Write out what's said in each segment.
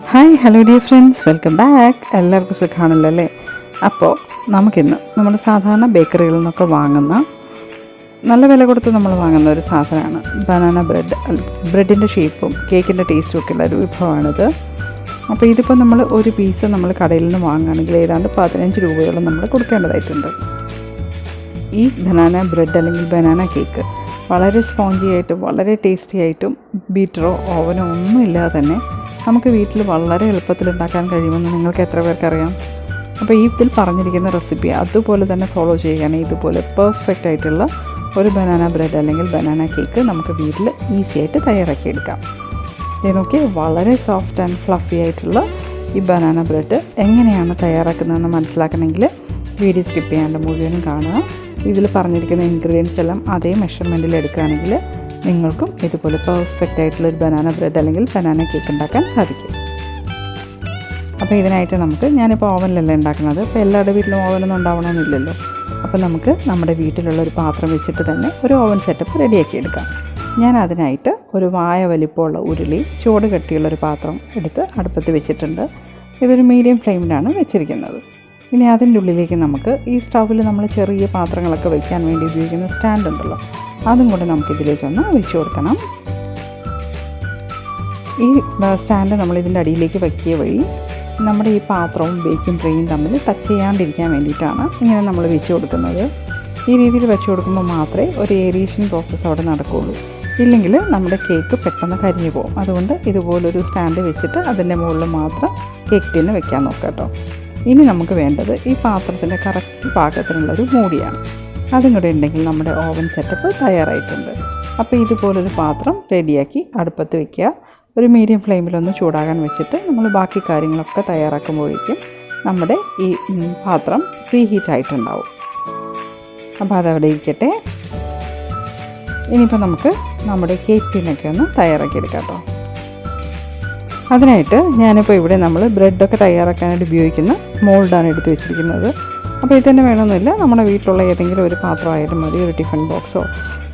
Hi hello dear friends, welcome back. എല്ലാവർക്കും സുഖമാണല്ലോ അല്ലേ? അപ്പോൾ നമുക്കിന്ന് നമ്മൾ സാധാരണ ബേക്കറികളിൽ നിന്നൊക്കെ വാങ്ങുന്ന നല്ല വില കൊടുത്ത് നമ്മൾ വാങ്ങുന്ന ഒരു സാധനമാണ് ബനാന ബ്രെഡ്. ബ്രെഡിൻ്റെ ഷേപ്പും കേക്കിൻ്റെ ടേസ്റ്റും ഒക്കെ ഉള്ള ഒരു വിഭവമാണിത്. അപ്പോൾ ഇതിപ്പോൾ നമ്മൾ ഒരു പീസ് നമ്മൾ കടയിൽ നിന്ന് വാങ്ങുകയാണെങ്കിൽ ഏതാണ്ട് 15 രൂപയോളം നമ്മൾ കൊടുക്കേണ്ടതായിട്ടുണ്ട്. ഈ ബനാന ബ്രെഡ് അല്ലെങ്കിൽ ബനാന കേക്ക് വളരെ സ്പോഞ്ചി ആയിട്ടും വളരെ ടേസ്റ്റി ആയിട്ടും ബീറ്ററോ ഓവനോ ഒന്നും ഇല്ലാതെ തന്നെ നമുക്ക് വീട്ടിൽ വളരെ എളുപ്പത്തിൽ ഉണ്ടാക്കാൻ കഴിയുമെന്ന് നിങ്ങൾക്ക് എത്ര പേർക്കറിയാം? അപ്പോൾ ഈ ഇതിൽ പറഞ്ഞിരിക്കുന്ന റെസിപ്പി അതുപോലെ തന്നെ ഫോളോ ചെയ്യുകയാണെങ്കിൽ ഇതുപോലെ പെർഫെക്റ്റ് ആയിട്ടുള്ള ഒരു ബനാന ബ്രെഡ് അല്ലെങ്കിൽ ബനാന കേക്ക് നമുക്ക് വീട്ടിൽ ഈസി ആയിട്ട് തയ്യാറാക്കിയെടുക്കാം. ഇത് നോക്കി, വളരെ സോഫ്റ്റ് ആൻഡ് ഫ്ലഫി ആയിട്ടുള്ള ഈ ബനാന ബ്രെഡ് എങ്ങനെയാണ് തയ്യാറാക്കുന്നതെന്ന് മനസ്സിലാക്കണമെങ്കിൽ വീഡിയോ സ്കിപ്പ് ചെയ്യാണ്ട് മുഴുവനും കാണുക. ഇതിൽ പറഞ്ഞിരിക്കുന്ന ഇൻഗ്രീഡിയൻസ് എല്ലാം അതേ മെഷർമെൻറ്റിൽ എടുക്കുകയാണെങ്കിൽ നിങ്ങൾക്കും ഇതുപോലെ പെർഫെക്റ്റ് ആയിട്ടുള്ളൊരു ബനാന ബ്രെഡ് അല്ലെങ്കിൽ ബനാന കേക്ക് ഉണ്ടാക്കാൻ സാധിക്കും. അപ്പോൾ ഇതിനായിട്ട് ഞാനിപ്പോൾ ഓവനിലല്ല ഉണ്ടാക്കുന്നത്. ഇപ്പോൾ എല്ലാവരുടെ വീട്ടിലും ഓവനൊന്നും ഉണ്ടാവണമെന്നില്ലല്ലോ. അപ്പോൾ നമുക്ക് നമ്മുടെ വീട്ടിലുള്ളൊരു പാത്രം വെച്ചിട്ട് തന്നെ ഒരു ഓവൻ സെറ്റപ്പ് റെഡിയാക്കി എടുക്കാം. ഞാൻ അതിനായിട്ട് ഒരു വായ വലിപ്പമുള്ള ഉരുളി ചൂട് കട്ടിയുള്ളൊരു പാത്രം എടുത്ത് അടുപ്പത്ത് വെച്ചിട്ടുണ്ട്. ഇതൊരു മീഡിയം ഫ്ലെയിമിലാണ് വെച്ചിരിക്കുന്നത്. ഇനി അതിൻ്റെ ഉള്ളിലേക്ക് നമുക്ക് ഈ സ്റ്റൗവിൽ നമ്മൾ ചെറിയ പാത്രങ്ങളൊക്കെ വയ്ക്കാൻ വേണ്ടി ഉപയോഗിക്കുന്ന സ്റ്റാൻഡ് ഉണ്ടല്ലോ, അതും കൂടെ നമുക്കിതിലേക്കൊന്ന് വെച്ച് കൊടുക്കണം. ഈ സ്റ്റാൻഡ് നമ്മളിതിൻ്റെ അടിയിലേക്ക് വയ്ക്കിയ വഴി നമ്മുടെ ഈ പാത്രവും ബേക്കിംഗ് ട്രേയും തമ്മിൽ ടച്ച് ചെയ്യാണ്ടിരിക്കാൻ വേണ്ടിയിട്ടാണ് ഇങ്ങനെ നമ്മൾ വെച്ച് കൊടുക്കുന്നത്. ഈ രീതിയിൽ വെച്ച് കൊടുക്കുമ്പോൾ മാത്രമേ ഒരു ഏരിയേഷൻ പ്രോസസ്സ് അവിടെ നടക്കുകയുള്ളൂ. ഇല്ലെങ്കിൽ നമ്മുടെ കേക്ക് പെട്ടെന്ന് കരിഞ്ഞു പോകും. അതുകൊണ്ട് ഇതുപോലൊരു സ്റ്റാൻഡ് വെച്ചിട്ട് അതിൻ്റെ മുകളിൽ മാത്രം കേക്ക് ടിന്ന് വെക്കാൻ നോക്കാം കേട്ടോ. ഇനി നമുക്ക് വേണ്ടത് ഈ പാത്രത്തിൻ്റെ കറക്റ്റ് പാകത്തിനുള്ളൊരു മൂടിയാണ്. അതും കൂടെ ഉണ്ടെങ്കിൽ നമ്മുടെ ഓവൻ സെറ്റപ്പ് തയ്യാറായിട്ടുണ്ട്. അപ്പോൾ ഇതുപോലൊരു പാത്രം റെഡിയാക്കി അടുപ്പത്ത് വയ്ക്കുക. ഒരു മീഡിയം ഫ്ലെയിമിലൊന്ന് ചൂടാകാൻ വെച്ചിട്ട് നമ്മൾ ബാക്കി കാര്യങ്ങളൊക്കെ തയ്യാറാക്കുമ്പോഴേക്കും നമ്മുടെ ഈ പാത്രം പ്രീ ഹീറ്റ് ആയിട്ടുണ്ടാവും. അപ്പോൾ അതവിടെ ഇരിക്കട്ടെ. ഇനിയിപ്പോൾ നമുക്ക് നമ്മുടെ കേക്ക് ടിന്നൊക്കെ ഒന്ന് തയ്യാറാക്കിയെടുക്കാം കേട്ടോ. അതിനായിട്ട് ഞാനിപ്പോൾ ഇവിടെ നമ്മൾ ബ്രെഡൊക്കെ തയ്യാറാക്കാനായിട്ട് ഉപയോഗിക്കുന്ന മോൾഡാണ് എടുത്ത് വെച്ചിരിക്കുന്നത്. അപ്പോൾ ഇത് തന്നെ വേണമെന്നില്ല, നമ്മുടെ വീട്ടിലുള്ള ഏതെങ്കിലും ഒരു പാത്രമായാലും മതി. ഒരു ടിഫിൻ ബോക്സോ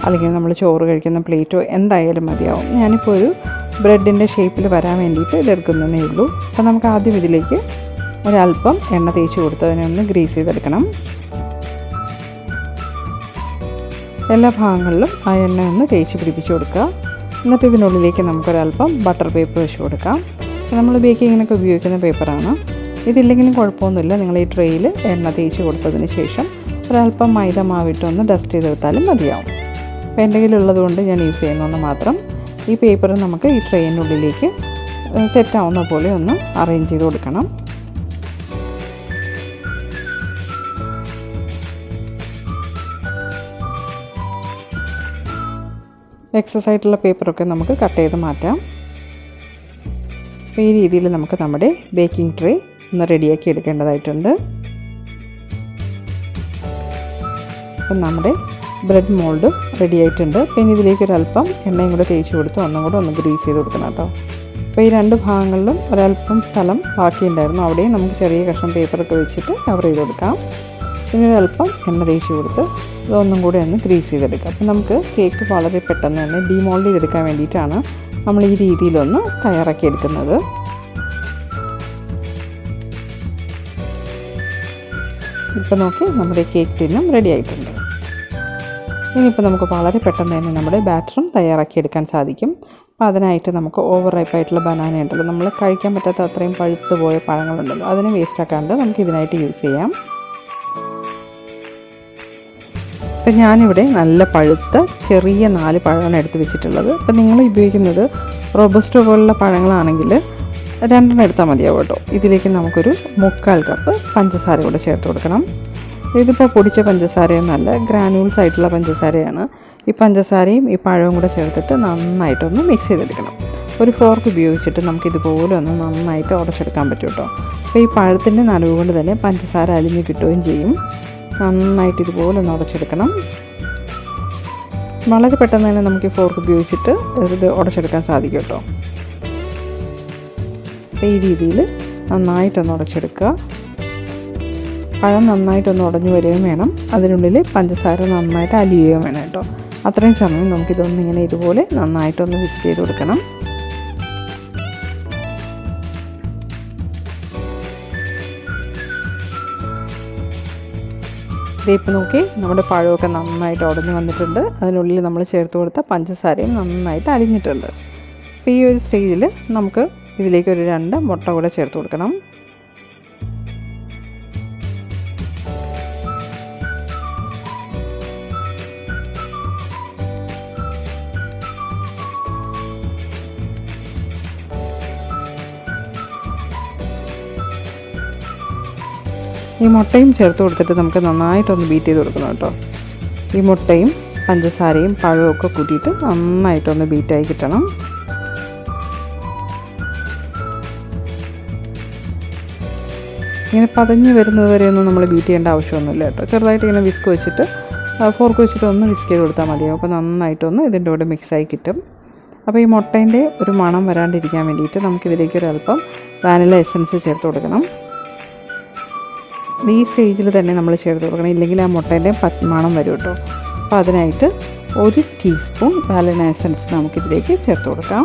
അല്ലെങ്കിൽ നമ്മൾ ചോറ് കഴിക്കുന്ന പ്ലേറ്റോ എന്തായാലും മതിയാവും. ഞാനിപ്പോൾ ഒരു ബ്രെഡിൻ്റെ ഷേപ്പിൽ വരാൻ വേണ്ടിയിട്ട് ഇതെടുക്കുന്നതേ ഉള്ളൂ. അപ്പോൾ നമുക്ക് ആദ്യം ഇതിലേക്ക് ഒരല്പം എണ്ണ തേച്ച് കൊടുത്ത് അതിനെ ഒന്ന് ഗ്രീസ് ചെയ്തെടുക്കണം. എല്ലാ ഭാഗങ്ങളിലും ആ എണ്ണ ഒന്ന് തേച്ച് പിടിപ്പിച്ച് കൊടുക്കുക. എന്നിട്ട് ഇതിനുള്ളിലേക്ക് നമുക്കൊരല്പം ബട്ടർ പേപ്പർ വെച്ച് കൊടുക്കാം. നമ്മൾ ബേക്കിങ്ങിനൊക്കെ ഉപയോഗിക്കുന്ന പേപ്പറാണ്. ഇതില്ലെങ്കിലും കുഴപ്പമൊന്നുമില്ല. നിങ്ങൾ ഈ ട്രേയിൽ എണ്ണ തേച്ച് കൊടുത്തതിന് ശേഷം ഒരല്പം മൈദ മാവിട്ടൊന്ന് ഡസ്റ്റ് ചെയ്തെടുത്താലും മതിയാവും. അപ്പോൾ എൻ്റെ കയ്യിലുള്ളത് കൊണ്ട് ഞാൻ യൂസ് ചെയ്യുന്നതെന്ന് മാത്രം. ഈ പേപ്പർ നമുക്ക് ഈ ട്രേയിനുള്ളിലേക്ക് സെറ്റാവുന്ന പോലെ ഒന്ന് അറേഞ്ച് ചെയ്ത് കൊടുക്കണം. എക്സസ് ആയിട്ടുള്ള പേപ്പറൊക്കെ നമുക്ക് കട്ട് ചെയ്ത് മാറ്റാം. അപ്പോൾ ഈ രീതിയിൽ നമുക്ക് നമ്മുടെ ബേക്കിംഗ് ട്രേ ഒന്ന് റെഡിയാക്കി എടുക്കേണ്ടതായിട്ടുണ്ട്. അപ്പം നമ്മുടെ ബ്രെഡ് മോൾഡ് റെഡി ആയിട്ടുണ്ട്. പിന്നെ ഇതിലേക്കൊരല്പം എണ്ണയും കൂടെ തേച്ച് കൊടുത്ത് ഒന്നും കൂടെ ഒന്ന് ഗ്രീസ് ചെയ്ത് കൊടുക്കണം കേട്ടോ. അപ്പോൾ ഈ രണ്ട് ഭാഗങ്ങളിലും ഒരല്പം സ്ഥലം ബാക്കിയുണ്ടായിരുന്നു. അവിടെയും നമുക്ക് ചെറിയ കഷ്ണം പേപ്പറൊക്കെ വെച്ചിട്ട് കവർ ചെയ്ത് കൊടുക്കാം. പിന്നെ ഒരല്പം എണ്ണ തേച്ച് കൊടുത്ത് ഇതൊന്നും കൂടെ ഒന്ന് ഗ്രീസ് ചെയ്തെടുക്കാം. അപ്പം നമുക്ക് കേക്ക് വളരെ പെട്ടെന്ന് തന്നെ ഡീമോൾഡ് ചെയ്തെടുക്കാൻ വേണ്ടിയിട്ടാണ് നമ്മൾ ഈ രീതിയിലൊന്ന് തയ്യാറാക്കിയെടുക്കുന്നത്. ഇപ്പം നോക്കി, നമ്മുടെ കേക്ക് ടിന്നും റെഡി ആയിട്ടുണ്ട്. ഇനിയിപ്പോൾ നമുക്ക് വളരെ പെട്ടെന്ന് തന്നെ നമ്മുടെ ബാറ്ററും തയ്യാറാക്കിയെടുക്കാൻ സാധിക്കും. അപ്പോൾ അതിനായിട്ട് നമുക്ക് ഓവർ റൈപ്പായിട്ടുള്ള ബനാന ഉണ്ടല്ലോ, നമ്മൾ കഴിക്കാൻ പറ്റാത്ത അത്രയും പഴുത്ത് പോയ പഴങ്ങളുണ്ടല്ലോ, അതിനെ വേസ്റ്റാക്കാണ്ട് നമുക്ക് ഇതിനായിട്ട് യൂസ് ചെയ്യാം. അപ്പം ഞാനിവിടെ നല്ല പഴുത്ത ചെറിയ 4 പഴമാണ് എടുത്ത് വെച്ചിട്ടുള്ളത്. അപ്പം നിങ്ങൾ ഉപയോഗിക്കുന്നത് റോബസ്റ്റോ പോലുള്ള പഴങ്ങളാണെങ്കിൽ 2 എടുത്താൽ മതിയാവും കേട്ടോ. ഇതിലേക്ക് നമുക്കൊരു 3/4 കപ്പ് പഞ്ചസാര കൂടെ ചേർത്ത് കൊടുക്കണം. ഇതിപ്പോൾ പൊടിച്ച പഞ്ചസാരയൊന്നുമല്ല, ഗ്രാനുൾസ് ആയിട്ടുള്ള പഞ്ചസാരയാണ്. ഈ പഞ്ചസാരയും ഈ പഴവും കൂടെ ചേർത്തിട്ട് നന്നായിട്ടൊന്ന് മിക്സ് ചെയ്തെടുക്കണം. ഒരു ഫോർക്ക് ഉപയോഗിച്ചിട്ട് നമുക്കിതുപോലെ ഒന്ന് നന്നായിട്ട് ഉടച്ചെടുക്കാൻ പറ്റും കേട്ടോ. അപ്പോൾ ഈ പഴത്തിൻ്റെ നനവ് കൊണ്ട് തന്നെ പഞ്ചസാര അലിഞ്ഞ് കിട്ടുകയും ചെയ്യും. നന്നായിട്ട് ഇതുപോലെ ഒന്ന് ഉടച്ചെടുക്കണം. വളരെ പെട്ടെന്ന് തന്നെ നമുക്ക് ഈ ഫോർക്ക് ഉപയോഗിച്ചിട്ട് ഇത് ഉടച്ചെടുക്കാൻ സാധിക്കും കേട്ടോ. അപ്പോൾ ഈ രീതിയിൽ നന്നായിട്ടൊന്ന് ഉടച്ചെടുക്കുക. പഴം നന്നായിട്ടൊന്ന് ഉടഞ്ഞു വരികയും വേണം, അതിനുള്ളിൽ പഞ്ചസാര നന്നായിട്ട് അലിയുകയും വേണം കേട്ടോ. അത്രയും സമയം നമുക്കിതൊന്നിങ്ങനെ ഇതുപോലെ നന്നായിട്ടൊന്ന് വിസ്ക് ചെയ്ത് കൊടുക്കണം. ഇതിപ്പോൾ നോക്കി നമ്മുടെ പഴമൊക്കെ നന്നായിട്ട് ഉടഞ്ഞ് വന്നിട്ടുണ്ട്. അതിനുള്ളിൽ നമ്മൾ ചേർത്ത് കൊടുത്ത പഞ്ചസാരയും നന്നായിട്ട് അലിഞ്ഞിട്ടുണ്ട്. അപ്പോൾ ഈ ഒരു സ്റ്റേജിൽ നമുക്ക് ഇതിലേക്ക് ഒരു 2 മുട്ട കൂടെ ചേർത്ത് കൊടുക്കണം. ഈ മുട്ടയും ചേർത്ത് കൊടുത്തിട്ട് നമുക്ക് നന്നായിട്ടൊന്ന് ബീറ്റ് ചെയ്ത് കൊടുക്കണം കേട്ടോ. ഈ മുട്ടയും പഞ്ചസാരയും പഴവും ഒക്കെ കൂട്ടിയിട്ട് നന്നായിട്ടൊന്ന് ബീറ്റായി കിട്ടണം. ഇങ്ങനെ പതഞ്ഞ് വരുന്നത് വരെയൊന്നും നമ്മൾ ബീറ്റ് ചെയ്യേണ്ട ആവശ്യമൊന്നുമില്ല കേട്ടോ. ചെറുതായിട്ട് ഇങ്ങനെ വിസ്ക് വെച്ചിട്ട് ഫോർക്ക് വെച്ചിട്ട് ഒന്ന് വിസ്ക് ചെയ്ത് കൊടുത്താൽ മതിയാവും. അപ്പോൾ നന്നായിട്ടൊന്ന് ഇതിൻ്റെ കൂടെ മിക്സായി കിട്ടും. അപ്പോൾ ഈ മുട്ടേൻ്റെ ഒരു മണം വരാണ്ടിരിക്കാൻ വേണ്ടിയിട്ട് നമുക്കിതിലേക്ക് ഒരല്പം വാനില എസൻസ് ചേർത്ത് കൊടുക്കണം. ഈ സ്റ്റേജിൽ തന്നെ നമ്മൾ ചേർത്ത് കൊടുക്കണം, ഇല്ലെങ്കിൽ ആ മുട്ടേൻ്റെ മണം വരും കേട്ടോ. അപ്പോൾ അതിനായിട്ട് 1 ടീസ്പൂൺ വാനില എസൻസ് നമുക്കിതിലേക്ക് ചേർത്ത് കൊടുക്കാം.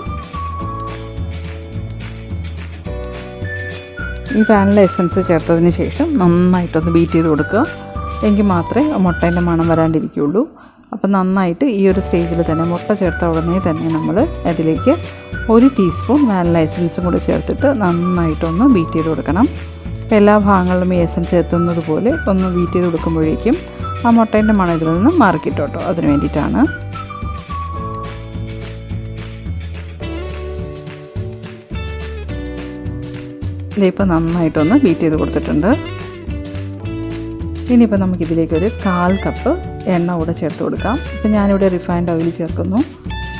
ഈ വാനില എസൻസ് ചേർത്തതിന് ശേഷം നന്നായിട്ടൊന്ന് ബീറ്റ് ചെയ്ത് കൊടുക്കുക, എങ്കിൽ മാത്രമേ മുട്ടേൻ്റെ മണം വരാണ്ടിരിക്കുകയുള്ളൂ. അപ്പോൾ നന്നായിട്ട് ഈ ഒരു സ്റ്റേജിൽ തന്നെ മുട്ട ചേർത്ത ഉടനെ തന്നെ നമ്മൾ അതിലേക്ക് 1 ടീസ്പൂൺ വാനില എസൻസും കൂടി ചേർത്തിട്ട് നന്നായിട്ടൊന്ന് ബീറ്റ് ചെയ്ത് കൊടുക്കണം. എല്ലാ ഭാഗങ്ങളിലും ഈ എസൻസ് എത്തുന്നത് പോലെ ഒന്ന് ബീറ്റ് ചെയ്ത് കൊടുക്കുമ്പോഴേക്കും ആ മുട്ടേൻ്റെ മണം ഇതിൽ നിന്ന് മാറിക്കിട്ടും കേട്ടോ. അതിന് വേണ്ടിയിട്ടാണ്. ഇതിപ്പോൾ നന്നായിട്ടൊന്ന് ബീറ്റ് ചെയ്ത് കൊടുത്തിട്ടുണ്ട്. ഇനിയിപ്പോൾ നമുക്കിതിലേക്കൊരു 1/4 കപ്പ് എണ്ണ കൂടെ ചേർത്ത് കൊടുക്കാം. ഇപ്പോൾ ഞാനിവിടെ റിഫൈൻഡ് ഓയിൽ ചേർക്കുന്നു.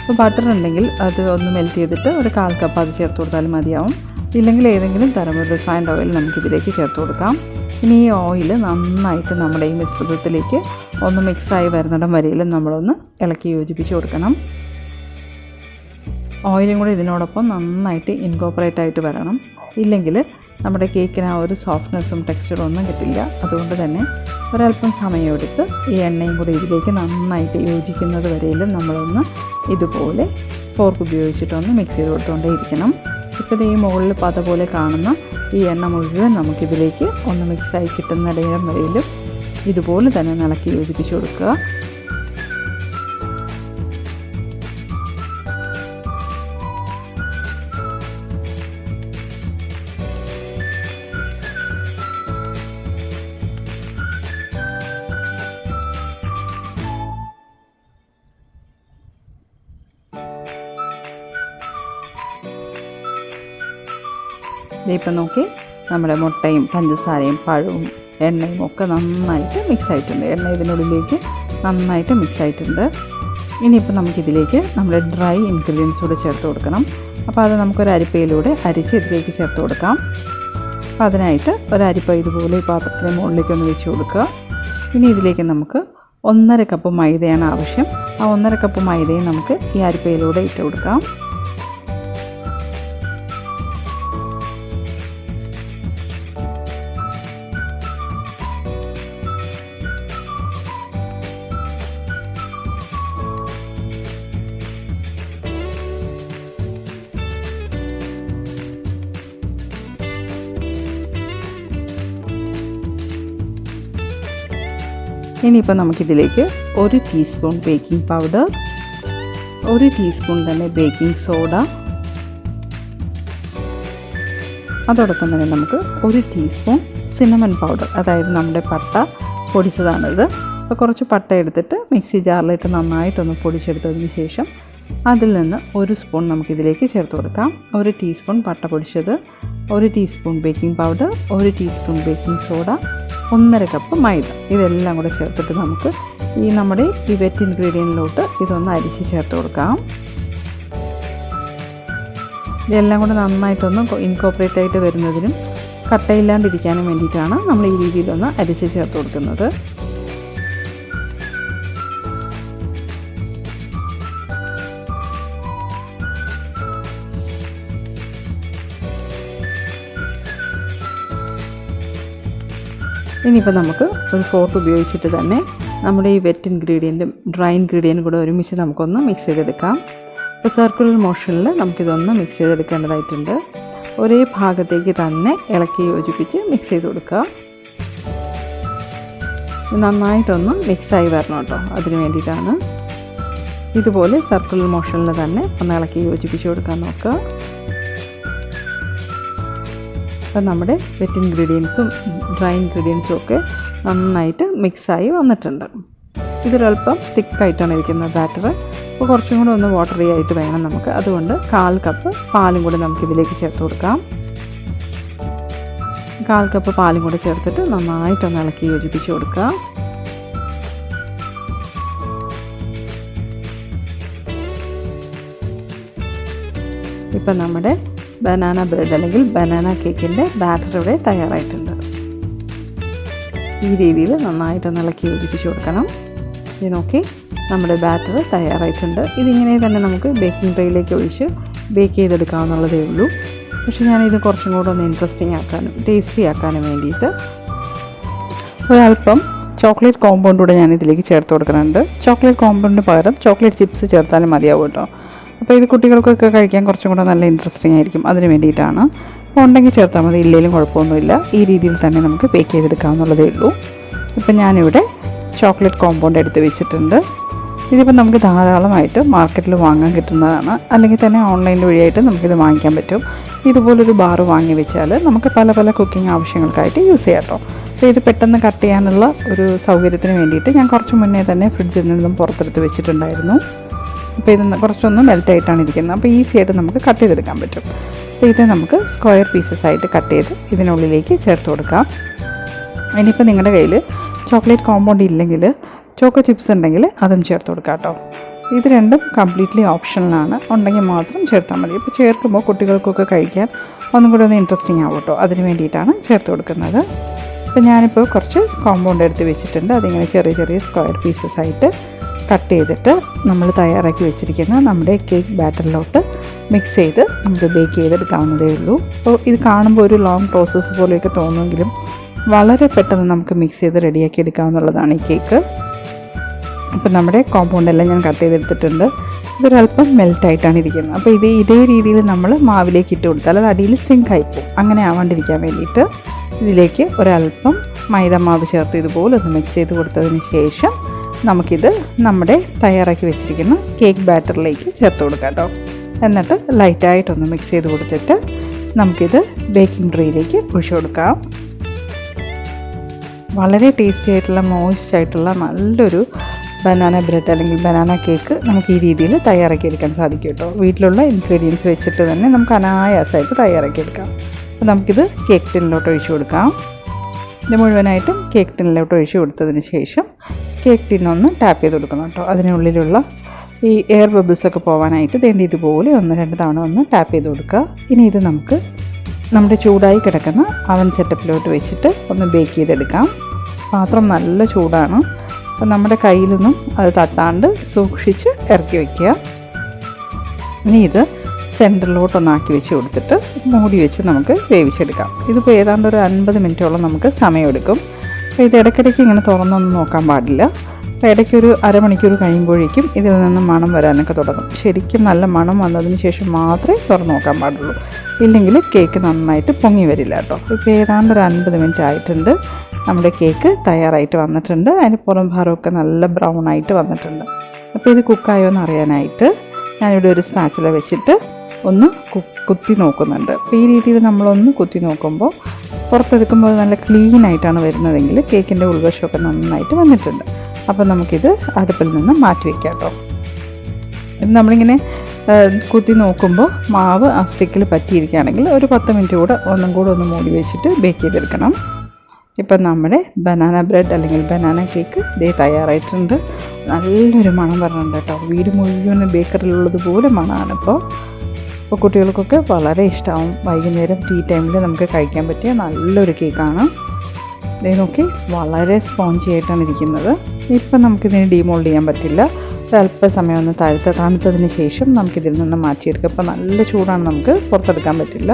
ഇപ്പോൾ ബട്ടർ ഉണ്ടെങ്കിൽ അത് ഒന്ന് മെൽറ്റ് ചെയ്തിട്ട് ഒരു 1/4 കപ്പ് അത് ചേർത്ത് കൊടുത്താലും മതിയാവും. ഇല്ലെങ്കിൽ ഏതെങ്കിലും തരം ഒരു റിഫൈൻഡ് ഓയിൽ നമുക്കിതിലേക്ക് ചേർത്ത് കൊടുക്കാം. ഇനി ഈ ഓയിൽ നന്നായിട്ട് നമ്മുടെ ഈ മിശ്രിതത്തിലേക്ക് ഒന്ന് മിക്സായി വരുന്നിടം വരെയും നമ്മളൊന്ന് ഇളക്കി യോജിപ്പിച്ച് കൊടുക്കണം. ഓയിലും കൂടി ഇതിനോടൊപ്പം നന്നായിട്ട് ഇൻകോപ്പറേറ്റ് ആയിട്ട് വരണം, ഇല്ലെങ്കിൽ നമ്മുടെ കേക്കിന് ആ ഒരു സോഫ്റ്റ്നെസ്സും ടെക്സ്ചറും ഒന്നും കിട്ടില്ല. അതുകൊണ്ട് തന്നെ ഒരല്പം സമയമെടുത്ത് ഈ എണ്ണയും കൂടി ഇതിലേക്ക് നന്നായിട്ട് യോജിക്കുന്നത് വരെയും നമ്മളൊന്ന് ഇതുപോലെ ഫോർക്ക് ഉപയോഗിച്ചിട്ടൊന്ന് മിക്സ് ചെയ്ത് കൊടുത്തുകൊണ്ടേ ഇരിക്കണം. ഇപ്പോൾ ഈ മുകളിൽ പത പോലെ കാണുന്ന ഈ എണ്ണ മുഴുവൻ നമുക്കിതിലേക്ക് ഒന്ന് മിക്സായി കിട്ടുന്ന നേരം വരെയും ഇതുപോലെ തന്നെ ഇളക്കി യോജിപ്പിച്ച് കൊടുക്കുക. ഇതിപ്പോൾ നോക്കി നമ്മുടെ മുട്ടയും പഞ്ചസാരയും പഴവും എണ്ണയും ഒക്കെ നന്നായിട്ട് മിക്സ് ആയിട്ടുണ്ട്. എണ്ണ ഇതിനുള്ളിലേക്ക് നന്നായിട്ട് മിക്സ് ആയിട്ടുണ്ട്. ഇനിയിപ്പോൾ നമുക്കിതിലേക്ക് നമ്മുടെ ഡ്രൈ ഇൻഗ്രീഡിയൻസ് കൂടെ ചേർത്ത് കൊടുക്കണം. അപ്പോൾ അത് നമുക്കൊരു അരിപ്പയിലൂടെ അരിച്ച് ഇതിലേക്ക് ചേർത്ത് കൊടുക്കാം. അപ്പോൾ അതിനായിട്ട് ഒരു അരിപ്പ ഇതുപോലെ ഈ പാത്രത്തിന് മുകളിലേക്കൊന്ന് വെച്ച് കൊടുക്കുക. ഇനി ഇതിലേക്ക് നമുക്ക് 1/2 കപ്പ് മൈദയാണ് ആവശ്യം. ആ 1/2 കപ്പ് മൈദയും നമുക്ക് ഈ അരിപ്പയിലൂടെ ഇട്ട് കൊടുക്കാം. ഇനിയിപ്പോൾ നമുക്കിതിലേക്ക് 1 ടീസ്പൂൺ ബേക്കിംഗ് പൗഡർ, 1 ടീസ്പൂൺ തന്നെ ബേക്കിംഗ് സോഡ, അതോടൊപ്പം തന്നെ നമുക്ക് 1 ടീസ്പൂൺ സിനമൺ പൗഡർ, അതായത് നമ്മുടെ പട്ട പൊടിച്ചതാണിത്. അപ്പോൾ കുറച്ച് പട്ട എടുത്തിട്ട് മിക്സി ജാറിലിട്ട് നന്നായിട്ടൊന്ന് പൊടിച്ചെടുത്തതിന് ശേഷം അതിൽ നിന്ന് 1 സ്പൂൺ നമുക്കിതിലേക്ക് ചേർത്ത് കൊടുക്കാം. 1 ടീസ്പൂൺ പട്ട പൊടിച്ചത്, 1 teaspoon baking powder, 1 teaspoon baking soda, 1/2 cup maida. ഇതെല്ലാം കൂടെ ചേർത്തിട്ട് നമുക്ക് നമ്മുടെ ഈ വെറ്റ് ഇൻഗ്രീഡിയൻറ്റിലോട്ട് ഇതൊന്ന് അരിച്ച് ചേർത്ത് കൊടുക്കാം. ഇതെല്ലാം കൂടെ നന്നായിട്ടൊന്ന് ഇൻകോപ്പറേറ്റ് ആയിട്ട് വരുന്നതിനും കട്ടയില്ലാണ്ടിരിക്കാനും വേണ്ടിയിട്ടാണ് നമ്മൾ ഈ രീതിയിലൊന്ന് അരിച്ച് ചേർത്ത് കൊടുക്കുന്നത്. ഇനിയിപ്പോൾ നമുക്ക് ഒരു ഫോർക്ക് ഉപയോഗിച്ചിട്ട് തന്നെ നമ്മുടെ ഈ വെറ്റ് ഇൻഗ്രീഡിയൻറ്റും ഡ്രൈ ഇൻഗ്രീഡിയൻറ്റും കൂടെ ഒരുമിച്ച് നമുക്കൊന്ന് മിക്സ് ചെയ്തെടുക്കാം. ഇപ്പോൾ സർക്കുലർ മോഷനിൽ നമുക്കിതൊന്ന് മിക്സ് ചെയ്തെടുക്കേണ്ടതായിട്ടുണ്ട്. ഒരേ ഭാഗത്തേക്ക് തന്നെ ഇളക്കി യോജിപ്പിച്ച് മിക്സ് ചെയ്ത് കൊടുക്കുക. നന്നായിട്ടൊന്ന് മിക്സായി വരണം കേട്ടോ. അതിന് വേണ്ടിയിട്ടാണ്. ഇതുപോലെ സർക്കുലർ മോഷനിൽ തന്നെ ഒന്ന് ഇളക്കി യോജിപ്പിച്ച് കൊടുക്കാൻ നോക്കുക. അപ്പം നമ്മുടെ വെറ്റ് ഇൻഗ്രീഡിയൻസും ഡ്രൈ ഇൻഗ്രീഡിയൻസും ഒക്കെ നന്നായിട്ട് മിക്സായി വന്നിട്ടുണ്ട്. ഇതൊരല്പം തിക്കായിട്ടാണ് ഇരിക്കുന്നത് ബാറ്റർ. അപ്പോൾ കുറച്ചും കൂടെ ഒന്ന് വാട്ടറി ആയിട്ട് വേണം നമുക്ക്. അതുകൊണ്ട് 1/4 കപ്പ് പാലും കൂടി നമുക്കിതിലേക്ക് ചേർത്ത് കൊടുക്കാം. 1/4 കപ്പ് പാലും കൂടി ചേർത്തിട്ട് നന്നായിട്ടൊന്ന് ഇളക്കി യോജിപ്പിച്ച് കൊടുക്കുക. ഇപ്പം നമ്മുടെ ബനാന ബ്രെഡ് അല്ലെങ്കിൽ ബനാന കേക്കിൻ്റെ ബാറ്റർ ഇവിടെ തയ്യാറായിട്ടുണ്ട്. ഈ രീതിയിൽ നന്നായിട്ടൊന്ന് ഇളക്കി യോജിപ്പിച്ച് കൊടുക്കണം. ഇത് നോക്കി നമ്മുടെ ബാറ്റർ തയ്യാറായിട്ടുണ്ട്. ഇതിങ്ങനെ തന്നെ നമുക്ക് ബേക്കിംഗ് ട്രേയിലേക്ക് ഒഴിച്ച് ബേക്ക് ചെയ്തെടുക്കാവുന്നതേ ഉള്ളൂ. പക്ഷേ ഞാനിത് കുറച്ചും കൂടെ ഒന്ന് ഇൻട്രസ്റ്റിംഗ് ആക്കാനും ടേസ്റ്റി ആക്കാനും വേണ്ടിയിട്ട് ഒരല്പം ചോക്ലേറ്റ് കോമ്പൗണ്ട് കൂടെ ഞാൻ ഇതിലേക്ക് ചേർത്ത് കൊടുക്കുന്നുണ്ട്. ചോക്ലേറ്റ് കോമ്പൗണ്ടിന് പകരം ചോക്ലേറ്റ് ചിപ്സ് ചേർത്താലും മതിയാവും കേട്ടോ. അപ്പോൾ ഇത് കുട്ടികൾക്കൊക്കെ കഴിക്കാൻ കുറച്ചും കൂടെ നല്ല ഇൻട്രസ്റ്റിംഗ് ആയിരിക്കും. അതിന് വേണ്ടിയിട്ടാണ്. അപ്പോൾ ഉണ്ടെങ്കിൽ ചേർത്താൽ മതി, ഇല്ലെങ്കിലും കുഴപ്പമൊന്നുമില്ല. ഈ രീതിയിൽ തന്നെ നമുക്ക് ബേക്ക് ചെയ്തെടുക്കാവുന്നതേ ഉള്ളൂ. ഇപ്പം ഞാനിവിടെ ചോക്ലേറ്റ് കോമ്പൗണ്ട് എടുത്ത് വെച്ചിട്ടുണ്ട്. ഇതിപ്പോൾ നമുക്ക് ധാരാളമായിട്ട് മാർക്കറ്റിൽ വാങ്ങാൻ കിട്ടുന്നതാണ്. അല്ലെങ്കിൽ തന്നെ ഓൺലൈൻ വഴിയായിട്ട് നമുക്കിത് വാങ്ങിക്കാൻ പറ്റും. ഇതുപോലൊരു ബാർ വാങ്ങി വെച്ചാൽ നമുക്ക് പല പല കുക്കിംഗ് ആവശ്യങ്ങൾക്കായിട്ട് യൂസ് ചെയ്യാം കേട്ടോ. അപ്പോൾ ഇത് പെട്ടെന്ന് കട്ട് ചെയ്യാനുള്ള ഒരു സൗകര്യത്തിന് വേണ്ടിയിട്ട് ഞാൻ കുറച്ച് മുന്നേ തന്നെ ഫ്രിഡ്ജിൽ നിന്നും പുറത്തെടുത്ത് വെച്ചിട്ടുണ്ടായിരുന്നു. അപ്പോൾ ഇത് കുറച്ചൊന്ന് മെൽറ്റായിട്ടാണ് ഇരിക്കുന്നത്. അപ്പോൾ ഈസി ആയിട്ട് നമുക്ക് കട്ട് ചെയ്തെടുക്കാൻ പറ്റും. അപ്പോൾ ഇത് നമുക്ക് സ്ക്വയർ പീസസ് ആയിട്ട് കട്ട് ചെയ്ത് ഇതിനുള്ളിലേക്ക് ചേർത്ത് കൊടുക്കാം. ഇനിയിപ്പോൾ നിങ്ങളുടെ കയ്യിൽ ചോക്ലേറ്റ് കോമ്പൗണ്ട് ഇല്ലെങ്കിൽ ചോക്കോ ചിപ്സ് ഉണ്ടെങ്കിൽ അതും ചേർത്ത് കൊടുക്കാം കേട്ടോ. ഇത് രണ്ടും കംപ്ലീറ്റ്ലി ഓപ്ഷണലാണ്. ഉണ്ടെങ്കിൽ മാത്രം ചേർത്താൽ മതി. ഇപ്പോൾ ചേർക്കുമ്പോൾ കുട്ടികൾക്കൊക്കെ കഴിക്കാൻ ഒന്നും കൂടി ഒന്ന് ഇൻട്രസ്റ്റിംഗ് ആവും കേട്ടോ. അതിന് വേണ്ടിയിട്ടാണ് ചേർത്ത് കൊടുക്കുന്നത്. അപ്പോൾ ഞാനിപ്പോൾ കുറച്ച് കോമ്പൗണ്ട് എടുത്ത് വെച്ചിട്ടുണ്ട്. അതിങ്ങനെ ചെറിയ ചെറിയ സ്ക്വയർ പീസസ് ആയിട്ട് കട്ട് ചെയ്തിട്ട് നമ്മൾ തയ്യാറാക്കി വെച്ചിരിക്കുന്ന നമ്മുടെ കേക്ക് ബാറ്ററിലോട്ട് മിക്സ് ചെയ്ത് നമുക്ക് ബേക്ക് ചെയ്തെടുക്കാവുന്നതേ ഉള്ളൂ. അപ്പോൾ ഇത് കാണുമ്പോൾ ഒരു ലോങ് പ്രോസസ്സ് പോലെയൊക്കെ തോന്നുമെങ്കിലും വളരെ പെട്ടെന്ന് നമുക്ക് മിക്സ് ചെയ്ത് റെഡിയാക്കി എടുക്കാവുന്നതാണ് ഈ കേക്ക്. അപ്പോൾ നമ്മുടെ കോമ്പൗണ്ടെല്ലാം ഞാൻ കട്ട് ചെയ്തെടുത്തിട്ടുണ്ട്. ഇതൊരല്പം മെൽറ്റായിട്ടാണ് ഇരിക്കുന്നത്. അപ്പോൾ ഇതേ രീതിയിൽ നമ്മൾ മാവിലേക്ക് ഇട്ട് കൊടുത്താൽ അത് അടിയിൽ സിങ്കായി പോകും. അങ്ങനെ ആവാണ്ടിരിക്കാൻ വേണ്ടിയിട്ട് ഇതിലേക്ക് ഒരല്പം മൈദമാവ് ചേർത്ത് ഇതുപോലെ ഒന്ന് മിക്സ് ചെയ്ത് കൊടുത്തതിന് ശേഷം നമുക്കിത് നമ്മുടെ തയ്യാറാക്കി വെച്ചിരിക്കുന്ന കേക്ക് ബാറ്ററിലേക്ക് ചേർത്ത് കൊടുക്കാം കേട്ടോ. എന്നിട്ട് ലൈറ്റായിട്ടൊന്ന് മിക്സ് ചെയ്ത് കൊടുത്തിട്ട് നമുക്കിത് ബേക്കിംഗ് ട്രേയിലേക്ക് ഒഴിച്ചു കൊടുക്കാം. വളരെ ടേസ്റ്റി ആയിട്ടുള്ള മോയ്സ്റ്റ് ആയിട്ടുള്ള നല്ലൊരു ബനാന ബ്രെഡ് അല്ലെങ്കിൽ ബനാന കേക്ക് നമുക്ക് ഈ രീതിയിൽ തയ്യാറാക്കിയെടുക്കാൻ സാധിക്കും കേട്ടോ. വീട്ടിലുള്ള ഇൻഗ്രീഡിയൻസ് വെച്ചിട്ട് തന്നെ നമുക്ക് അനായാസമായിട്ട് തയ്യാറാക്കിയെടുക്കാം. അപ്പോൾ നമുക്കിത് കേക്ക് ടിന്നിലോട്ട് ഒഴിച്ചു കൊടുക്കാം. ഇത് മുഴുവനായിട്ടും കേക്ക് ടിന്നിലോട്ട് ഒഴിച്ചു കൊടുത്തതിന് ശേഷം കേക്ക് ടിന്നൊന്ന് ടാപ്പ് ചെയ്ത് കൊടുക്കണം കേട്ടോ. അതിനുള്ളിലുള്ള ഈ എയർ ബബിൾസൊക്കെ പോകാനായിട്ട് വേണ്ടി ഇതുപോലെ 1-2 തവണ ഒന്ന് ടാപ്പ് ചെയ്ത് കൊടുക്കുക. ഇനി ഇത് നമുക്ക് നമ്മുടെ ചൂടായി കിടക്കുന്ന അവൻ സെറ്റപ്പിലോട്ട് വെച്ചിട്ട് ഒന്ന് ബേക്ക് ചെയ്തെടുക്കാം. പാത്രം നല്ല ചൂടാണ്. അപ്പോൾ നമ്മുടെ കയ്യിലൊന്നും അത് തട്ടാണ്ട് സൂക്ഷിച്ച് ഇറക്കി വയ്ക്കുക. ഇനി ഇത് സെൻറ്ററിലോട്ടൊന്നാക്കി വെച്ച് കൊടുത്തിട്ട് മൂടി വെച്ച് നമുക്ക് വേവിച്ചെടുക്കാം. ഇതിപ്പോൾ ഏതാണ്ട് ഒരു 50 മിനിറ്റോളം നമുക്ക് സമയമെടുക്കും. അപ്പോൾ ഇത് ഇടയ്ക്കിടയ്ക്ക് ഇങ്ങനെ തുറന്നൊന്നും നോക്കാൻ പാടില്ല. അപ്പോൾ ഇടയ്ക്കൊരു അരമണിക്കൂർ കഴിയുമ്പോഴേക്കും ഇതിൽ നിന്ന് മണം വരാനൊക്കെ തുടങ്ങും. ശരിക്കും നല്ല മണം വന്നതിന് ശേഷം മാത്രമേ തുറന്ന് നോക്കാൻ പാടുള്ളൂ. ഇല്ലെങ്കിൽ കേക്ക് നന്നായിട്ട് പൊങ്ങി വരില്ല കേട്ടോ. ഇപ്പോൾ ഏതാണ്ട് ഒരു 50 മിനിറ്റ് ആയിട്ടുണ്ട്. നമ്മുടെ കേക്ക് തയ്യാറായിട്ട് വന്നിട്ടുണ്ട്. അതിന് പുറം ഭാരമൊക്കെ നല്ല ബ്രൗൺ ആയിട്ട് വന്നിട്ടുണ്ട്. അപ്പോൾ ഇത് കുക്കായോ എന്ന് അറിയാനായിട്ട് ഞാനിവിടെ ഒരു സ്പാച്ചുല വെച്ചിട്ട് ഒന്ന് കുത്തി നോക്കുന്നുണ്ട്. അപ്പോൾ ഈ രീതിയിൽ നമ്മളൊന്ന് കുത്തി നോക്കുമ്പോൾ പുറത്തെടുക്കുമ്പോൾ നല്ല ക്ലീൻ ആയിട്ടാണ് വരുന്നതെങ്കിൽ കേക്കിൻ്റെ ഉൾവശമൊക്കെ നന്നായിട്ട് വന്നിട്ടുണ്ട്. അപ്പോൾ നമുക്കിത് അടുപ്പിൽ നിന്ന് മാറ്റി വയ്ക്കാം കേട്ടോ. ഇത് നമ്മളിങ്ങനെ കുത്തി നോക്കുമ്പോൾ മാവ് ആ സ്റ്റിക്കിൽ പറ്റിയിരിക്കുകയാണെങ്കിൽ ഒരു 10 മിനിറ്റ് കൂടെ ഒന്നും കൂടെ ഒന്ന് മൂടി വെച്ചിട്ട് ബേക്ക് ചെയ്തെടുക്കണം. ഇപ്പം നമ്മുടെ ബനാന ബ്രെഡ് അല്ലെങ്കിൽ ബനാന കേക്ക് ഇതേ തയ്യാറായിട്ടുണ്ട്. നല്ലൊരു മണം വരുന്നുണ്ട് കേട്ടോ. വീട് മുഴുവൻ ബേക്കറിലുള്ളതുപോലെ മണമാണ് ഇപ്പോൾ കുട്ടികൾക്കൊക്കെ വളരെ ഇഷ്ടമാവും. വൈകുന്നേരം ടീ ടൈമിൽ നമുക്ക് കഴിക്കാൻ പറ്റിയ നല്ലൊരു കേക്കാണ്. ഇതേ നോക്കി വളരെ സ്പോഞ്ചി ആയിട്ടാണ് ഇരിക്കുന്നത്. ഇപ്പം നമുക്കിതിന് ഡീമോൾഡ് ചെയ്യാൻ പറ്റില്ല. ഒരല്പസമയം ഒന്ന് തണുത്തതിന് ശേഷം നമുക്കിതിൽ നിന്ന് മാറ്റിയെടുക്കാം. ഇപ്പോൾ നല്ല ചൂടാണ്, നമുക്ക് പുറത്തെടുക്കാൻ പറ്റില്ല.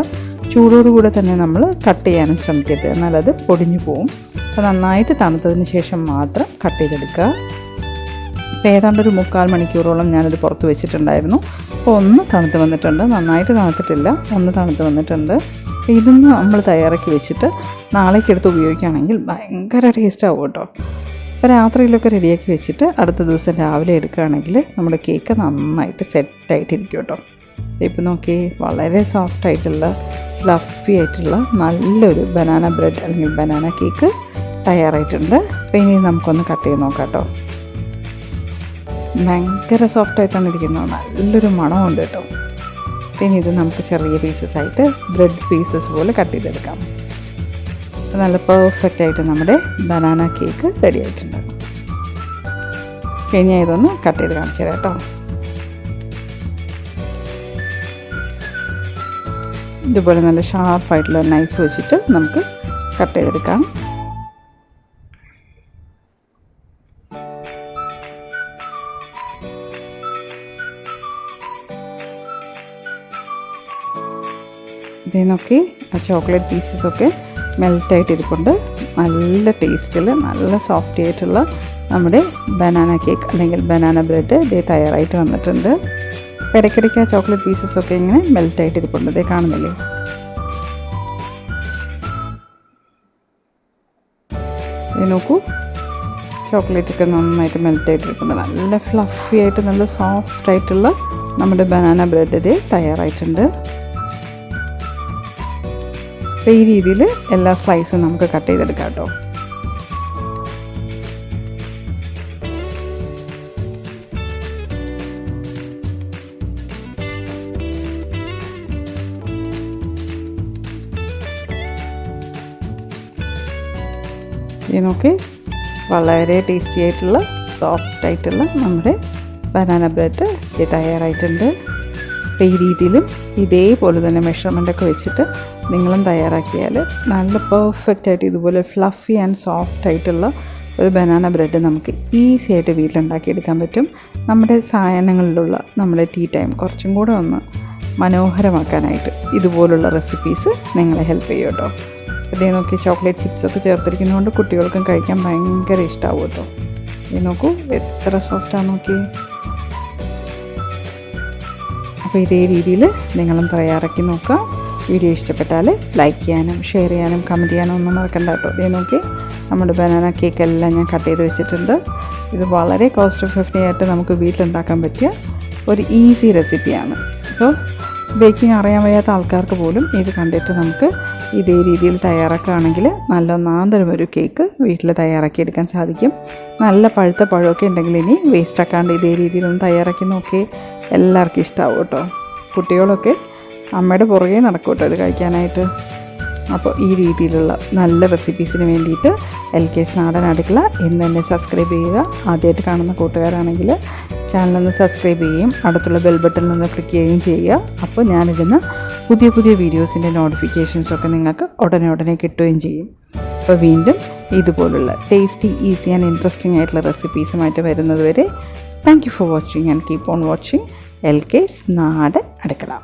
ചൂടോടുകൂടെ തന്നെ നമ്മൾ കട്ട് ചെയ്യാനും ശ്രമിക്കരുത്, എന്നാലത് പൊടിഞ്ഞു പോവും. അപ്പോൾ നന്നായിട്ട് തണുത്തതിന് ശേഷം മാത്രം കട്ട് ചെയ്തെടുക്കുക. ഇപ്പോൾ ഏതാണ്ടൊരു 3/4 മണിക്കൂറോളം ഞാനത് പുറത്ത് വെച്ചിട്ടുണ്ടായിരുന്നു. അപ്പോൾ ഒന്ന് തണുത്ത് വന്നിട്ടുണ്ട്. നന്നായിട്ട് തണുത്തിട്ടില്ല, ഒന്ന് തണുത്ത് വന്നിട്ടുണ്ട്. അപ്പോൾ ഇതൊന്ന് നമ്മൾ തയ്യാറാക്കി വെച്ചിട്ട് നാളേക്കെടുത്ത് ഉപയോഗിക്കുകയാണെങ്കിൽ ഭയങ്കര ടേസ്റ്റ് ആവും കേട്ടോ. അപ്പോൾ രാത്രിയിലൊക്കെ റെഡിയാക്കി വെച്ചിട്ട് അടുത്ത ദിവസം രാവിലെ എടുക്കുകയാണെങ്കിൽ നമ്മുടെ കേക്ക് നന്നായിട്ട് സെറ്റായിട്ടിരിക്കും കേട്ടോ. ഇപ്പോൾ നോക്കി, വളരെ സോഫ്റ്റായിട്ടുള്ള ഫ്ലഫി ആയിട്ടുള്ള നല്ലൊരു ബനാന ബ്രെഡ് അല്ലെങ്കിൽ ബനാന കേക്ക് തയ്യാറായിട്ടുണ്ട്. അപ്പോൾ ഇനി നമുക്കൊന്ന് കട്ട് ചെയ്ത് നോക്കാം കേട്ടോ. ഭയങ്കര സോഫ്റ്റായിട്ടാണ് ഇരിക്കുന്നത്, നല്ലൊരു മണമുണ്ട് കേട്ടോ. പിന്നെ ഇത് നമുക്ക് ചെറിയ പീസസ് ആയിട്ട് ബ്രെഡ് പീസസ് പോലെ കട്ട് ചെയ്തെടുക്കാം. നല്ല പെർഫെക്റ്റ് ആയിട്ട് നമ്മുടെ ബനാന കേക്ക് റെഡി ആയിട്ടുണ്ട്. ഇനി ഇതൊന്ന് കട്ട് ചെയ്ത് കാണിച്ചു തരാം കേട്ടോ. ഇതുപോലെ നല്ല ഷാർപ്പായിട്ടുള്ള നൈഫ് വെച്ചിട്ട് നമുക്ക് കട്ട് ചെയ്തെടുക്കാം. ഇതിനൊക്കെ ആ ചോക്ലേറ്റ് പീസസൊക്കെ മെൽറ്റായിട്ടിരിപ്പുണ്ട്. നല്ല ടേസ്റ്റിൽ നല്ല സോഫ്റ്റ് ആയിട്ടുള്ള നമ്മുടെ ബനാന കേക്ക് അല്ലെങ്കിൽ ബനാന ബ്രെഡ് ഇത് തയ്യാറായിട്ട് വന്നിട്ടുണ്ട്. ഇടയ്ക്കിടയ്ക്ക് ആ ചോക്ലേറ്റ് പീസസൊക്കെ ഇങ്ങനെ മെൽറ്റായിട്ടിരിപ്പുണ്ട്. ഇത് കാണുന്നില്ലേ? ഇത് നോക്കൂ, ചോക്ലേറ്റൊക്കെ നന്നായിട്ട് മെൽറ്റായിട്ടിരിപ്പുണ്ട്. നല്ല ഫ്ലഫി ആയിട്ട് നല്ല സോഫ്റ്റ് ആയിട്ടുള്ള നമ്മുടെ ബനാന ബ്രെഡ് ഇത് തയ്യാറായിട്ടുണ്ട്. അപ്പോൾ ഈ രീതിയിൽ എല്ലാ സ്ലൈസും നമുക്ക് കട്ട് ചെയ്തെടുക്കാം കേട്ടോ. ഇത് നോക്കി, വളരെ ടേസ്റ്റി ആയിട്ടുള്ള സോഫ്റ്റ് ആയിട്ടുള്ള നമ്മുടെ ബനാന ബ്രെഡ് ഇത് തയ്യാറായിട്ടുണ്ട്. അപ്പോൾ ഈ രീതിയിലും ഇതേപോലെ തന്നെ മെഷർമെൻറ്റൊക്കെ വെച്ചിട്ട് നിങ്ങളും തയ്യാറാക്കിയാൽ നല്ല പെർഫെക്റ്റ് ആയിട്ട് ഇതുപോലെ ഫ്ലഫി ആൻഡ് സോഫ്റ്റ് ആയിട്ടുള്ള ഒരു ബനാന ബ്രെഡ് നമുക്ക് ഈസി ആയിട്ട് വീട്ടിലുണ്ടാക്കിയെടുക്കാൻ പറ്റും. നമ്മുടെ സാധനങ്ങളിലുള്ള നമ്മുടെ ടീ ടൈം കുറച്ചും കൂടെ ഒന്ന് മനോഹരമാക്കാനായിട്ട് ഇതുപോലുള്ള റെസിപ്പീസ് നിങ്ങളെ ഹെൽപ്പ് ചെയ്യും കേട്ടോ. ഇതേ നോക്കി, ചോക്ലേറ്റ് ചിപ്സൊക്കെ ചേർത്തിരിക്കുന്നതുകൊണ്ട് കുട്ടികൾക്കും കഴിക്കാൻ ഭയങ്കര ഇഷ്ടമാവും കേട്ടോ. ഇത് നോക്കൂ, എത്ര സോഫ്റ്റാണ് നോക്കി. അപ്പോൾ ഇതേ രീതിയിൽ നിങ്ങളും തയ്യാറാക്കി നോക്കുക. വീഡിയോ ഇഷ്ടപ്പെട്ടാൽ ലൈക്ക് ചെയ്യാനും ഷെയർ ചെയ്യാനും കമൻറ്റ് ചെയ്യാനും ഒന്നും മറക്കണ്ട കേട്ടോ. ഇതേ നോക്കി, നമ്മുടെ ബനാന കേക്കെല്ലാം ഞാൻ കട്ട് ചെയ്ത് വെച്ചിട്ടുണ്ട്. ഇത് വളരെ കോസ്റ്റ് എഫക്റ്റീവ് ആയിട്ട് നമുക്ക് വീട്ടിലുണ്ടാക്കാൻ പറ്റിയ ഒരു ഈസി റെസിപ്പിയാണ്. അപ്പോൾ ബേക്കിംഗ് അറിയാൻ വയ്യാത്ത ആൾക്കാർക്ക് പോലും ഇത് കണ്ടിട്ട് നമുക്ക് ഇതേ രീതിയിൽ തയ്യാറാക്കുകയാണെങ്കിൽ നല്ല ഒന്നാന്തരം ഒരു കേക്ക് വീട്ടിൽ തയ്യാറാക്കിയെടുക്കാൻ സാധിക്കും. നല്ല പഴുത്ത പഴമൊക്കെ ഉണ്ടെങ്കിൽ ഇനി വേസ്റ്റ് ആക്കാണ്ട് ഇതേ രീതിയിലൊന്ന് തയ്യാറാക്കി നോക്കി, എല്ലാവർക്കും ഇഷ്ടമാവും കേട്ടോ. കുട്ടികളൊക്കെ അമ്മയുടെ പുറകെ നടക്കും കേട്ടോ ഇത് കഴിക്കാനായിട്ട്. അപ്പോൾ ഈ രീതിയിലുള്ള നല്ല റെസിപ്പീസിന് വേണ്ടിയിട്ട് LK's നാടൻ അടുക്കള ഇന്ന് തന്നെ സബ്സ്ക്രൈബ് ചെയ്യുക. ആദ്യമായിട്ട് കാണുന്ന കൂട്ടുകാരാണെങ്കിൽ ചാനലൊന്ന് സബ്സ്ക്രൈബ് ചെയ്യുകയും അടുത്തുള്ള ബെൽ ബട്ടണിൽ നിന്ന് ക്ലിക്ക് ചെയ്യുകയും ചെയ്യുക. അപ്പോൾ ഞാനിടുന്ന പുതിയ പുതിയ വീഡിയോസിൻ്റെ നോട്ടിഫിക്കേഷൻസൊക്കെ നിങ്ങൾക്ക് ഉടനെ കിട്ടുകയും ചെയ്യും. അപ്പോൾ വീണ്ടും ഇതുപോലുള്ള ടേസ്റ്റി, ഈസി ആൻഡ് ഇൻട്രസ്റ്റിംഗ് ആയിട്ടുള്ള റെസിപ്പീസുമായിട്ട് വരുന്നത് വരെ thank you for watching and keep on watching LK's നാടൻ അടുക്കള.